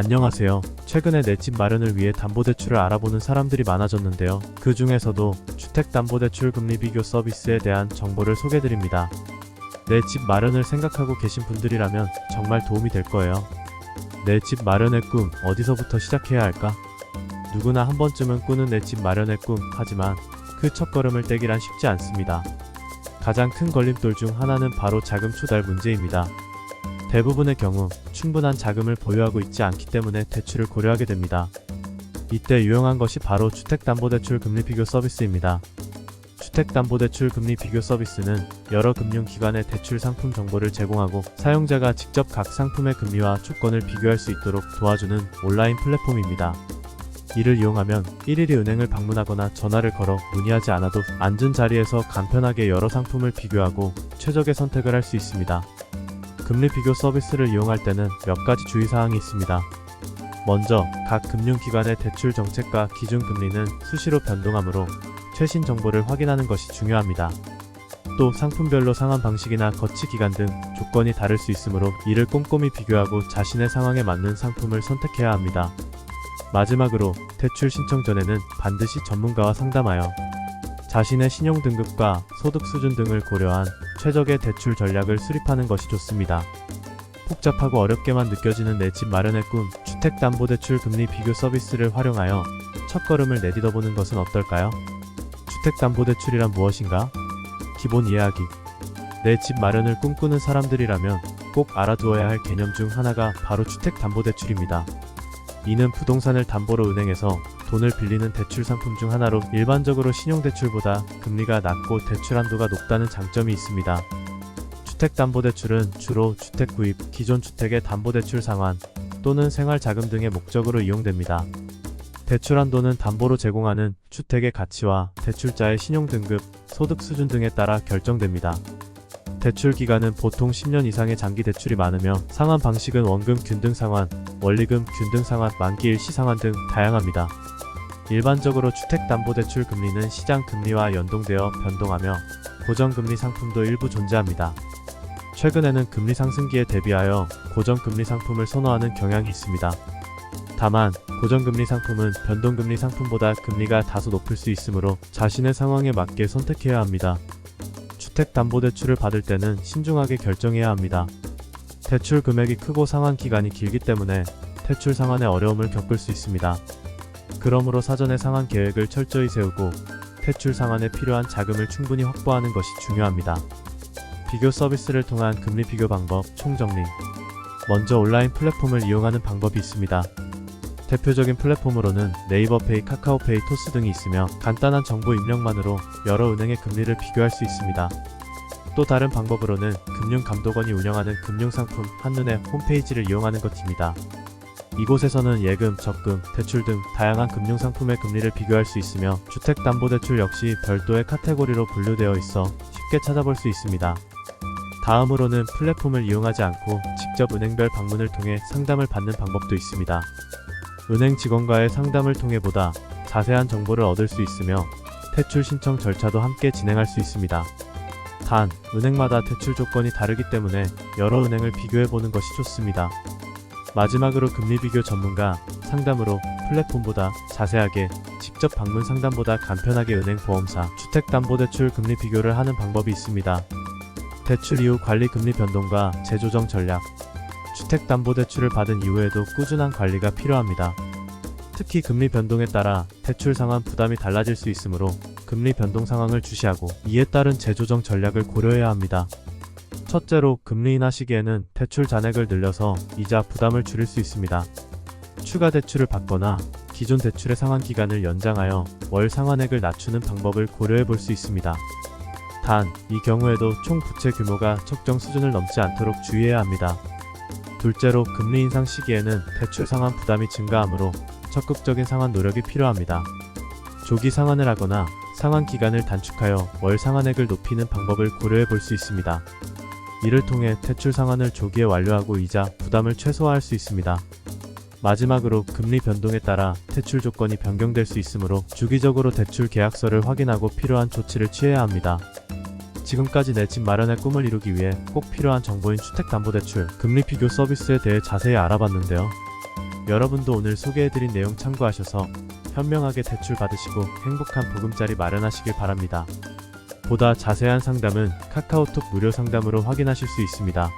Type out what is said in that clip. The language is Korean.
안녕하세요. 최근에 내 집 마련을 위해 담보대출을 알아보는 사람들이 많아졌는데요. 그 중에서도 주택담보대출 금리 비교 서비스에 대한 정보를 소개드립니다. 내 집 마련을 생각하고 계신 분들이라면 정말 도움이 될 거예요. 내 집 마련의 꿈, 어디서부터 시작해야 할까? 누구나 한 번쯤은 꾸는 내 집 마련의 꿈, 하지만 그 첫걸음을 떼기란 쉽지 않습니다. 가장 큰 걸림돌 중 하나는 바로 자금 조달 문제입니다. 대부분의 경우 충분한 자금을 보유하고 있지 않기 때문에 대출을 고려하게 됩니다. 이때 유용한 것이 바로 주택담보대출 금리 비교 서비스입니다. 주택담보대출 금리 비교 서비스는 여러 금융기관의 대출 상품 정보를 제공하고 사용자가 직접 각 상품의 금리와 조건을 비교할 수 있도록 도와주는 온라인 플랫폼입니다. 이를 이용하면 일일이 은행을 방문하거나 전화를 걸어 문의하지 않아도 앉은 자리에서 간편하게 여러 상품을 비교하고 최적의 선택을 할 수 있습니다. 금리 비교 서비스를 이용할 때는 몇 가지 주의사항이 있습니다. 먼저 각 금융기관의 대출 정책과 기준 금리는 수시로 변동하므로 최신 정보를 확인하는 것이 중요합니다. 또 상품별로 상환 방식이나 거치 기간 등 조건이 다를 수 있으므로 이를 꼼꼼히 비교하고 자신의 상황에 맞는 상품을 선택해야 합니다. 마지막으로 대출 신청 전에는 반드시 전문가와 상담하여 자신의 신용 등급과 소득 수준 등을 고려한 최적의 대출 전략을 수립하는 것이 좋습니다. 복잡하고 어렵게만 느껴지는 내 집 마련의 꿈, 주택담보대출 금리 비교 서비스를 활용하여 첫걸음을 내딛어보는 것은 어떨까요? 주택담보대출이란 무엇인가? 기본 이해하기. 내 집 마련을 꿈꾸는 사람들이라면 꼭 알아두어야 할 개념 중 하나가 바로 주택담보대출입니다. 이는 부동산을 담보로 은행에서 돈을 빌리는 대출 상품 중 하나로 일반적으로 신용대출보다 금리가 낮고 대출 한도가 높다는 장점이 있습니다. 주택담보대출은 주로 주택 구입, 기존 주택의 담보대출 상환 또는 생활자금 등의 목적으로 이용됩니다. 대출 한도는 담보로 제공하는 주택의 가치와 대출자의 신용 등급, 소득 수준 등에 따라 결정됩니다. 대출 기간은 보통 10년 이상의 장기 대출이 많으며 상환 방식은 원금 균등 상환, 원리금 균등 상환, 만기 일시 상환 등 다양합니다. 일반적으로 주택담보대출 금리는 시장 금리와 연동되어 변동하며 고정금리 상품도 일부 존재합니다. 최근에는 금리 상승기에 대비하여 고정금리 상품을 선호하는 경향이 있습니다. 다만 고정금리 상품은 변동금리 상품보다 금리가 다소 높을 수 있으므로 자신의 상황에 맞게 선택해야 합니다. 주택담보대출을 받을 때는 신중하게 결정해야 합니다. 대출 금액이 크고 상환 기간이 길기 때문에 대출 상환에 어려움을 겪을 수 있습니다. 그러므로 사전에 상환 계획을 철저히 세우고 대출 상환에 필요한 자금을 충분히 확보하는 것이 중요합니다. 비교 서비스를 통한 금리 비교 방법 총정리. 먼저 온라인 플랫폼을 이용하는 방법이 있습니다. 대표적인 플랫폼으로는 네이버페이, 카카오페이, 토스 등이 있으며 간단한 정보 입력만으로 여러 은행의 금리를 비교할 수 있습니다. 또 다른 방법으로는 금융감독원이 운영하는 금융상품 한눈에 홈페이지를 이용하는 것입니다. 이곳에서는 예금, 적금, 대출 등 다양한 금융상품의 금리를 비교할 수 있으며 주택담보대출 역시 별도의 카테고리로 분류되어 있어 쉽게 찾아볼 수 있습니다. 다음으로는 플랫폼을 이용하지 않고 직접 은행별 방문을 통해 상담을 받는 방법도 있습니다. 은행 직원과의 상담을 통해 보다 자세한 정보를 얻을 수 있으며 대출 신청 절차도 함께 진행할 수 있습니다. 단, 은행마다 대출 조건이 다르기 때문에 여러 은행을 비교해보는 것이 좋습니다. 마지막으로 금리 비교 전문가 상담으로 플랫폼보다 자세하게 직접 방문 상담보다 간편하게 은행, 보험사, 주택담보대출 금리 비교를 하는 방법이 있습니다. 대출 이후 관리 금리 변동과 재조정 전략. 주택담보대출을 받은 이후에도 꾸준한 관리가 필요합니다. 특히 금리 변동에 따라 대출 상환 부담이 달라질 수 있으므로 금리 변동 상황을 주시하고 이에 따른 재조정 전략을 고려해야 합니다. 첫째로 금리 인하 시기에는 대출 잔액을 늘려서 이자 부담을 줄일 수 있습니다. 추가 대출을 받거나 기존 대출의 상환 기간을 연장하여 월 상환액을 낮추는 방법을 고려해 볼 수 있습니다. 단, 이 경우에도 총 부채 규모가 적정 수준을 넘지 않도록 주의해야 합니다. 둘째로 금리 인상 시기에는 대출 상환 부담이 증가하므로 적극적인 상환 노력이 필요합니다. 조기 상환을 하거나 상환 기간을 단축하여 월 상환액을 높이는 방법을 고려해 볼 수 있습니다. 이를 통해 대출 상환을 조기에 완료하고 이자 부담을 최소화할 수 있습니다. 마지막으로 금리 변동에 따라 대출 조건이 변경될 수 있으므로 주기적으로 대출 계약서를 확인하고 필요한 조치를 취해야 합니다. 지금까지 내 집 마련의 꿈을 이루기 위해 꼭 필요한 정보인 주택담보대출 금리 비교 서비스에 대해 자세히 알아봤는데요. 여러분도 오늘 소개해드린 내용 참고하셔서 현명하게 대출 받으시고 행복한 보금자리 마련하시길 바랍니다. 보다 자세한 상담은 카카오톡 무료 상담으로 확인하실 수 있습니다.